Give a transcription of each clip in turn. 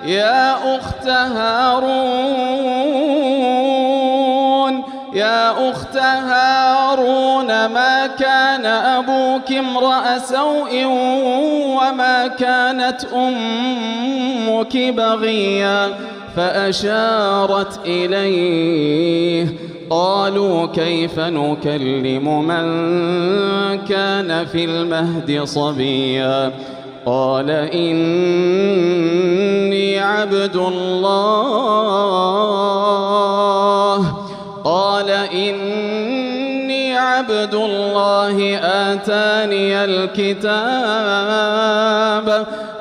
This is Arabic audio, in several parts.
يا أخت هارون ما كان أبوك امرأ سوء وما كانت أمك بغيا فأشارت إليه. قالوا كيف نكلم من كان في المهد صبيا قال إني عبد الله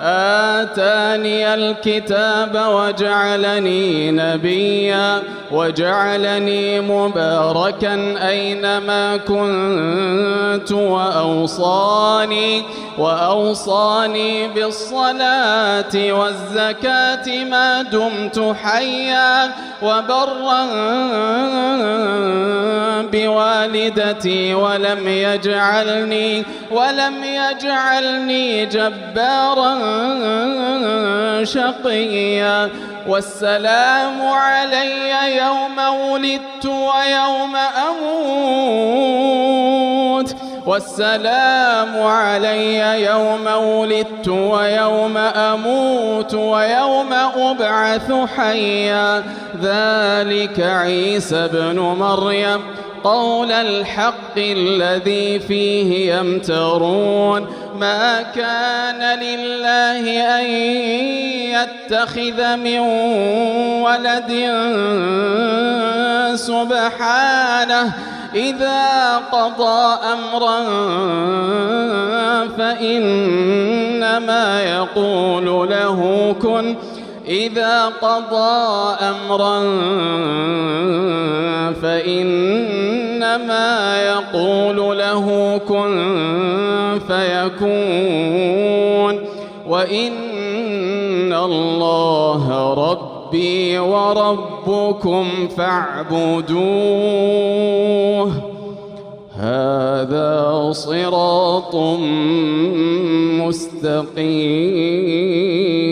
آتاني الكتاب وجعلني نبيا وجعلني مباركا أينما كنت وأوصاني بالصلاة والزكاة ما دمت حيا وبرا بوالدتي ولم يجعلني جبارا شقيا. والسلام علي يوم ولدت ويوم أموت ويوم أبعث حيا. ذلك عيسى بن مريم قول الحق الذي فيه يمترون. ما كان لله أن يتخذ من ولد سبحانه إذا قضى أمرا فإنما يقول له كن فيكون. وإن الله ربي وربكم فاعبدوه هذا صراط مستقيم.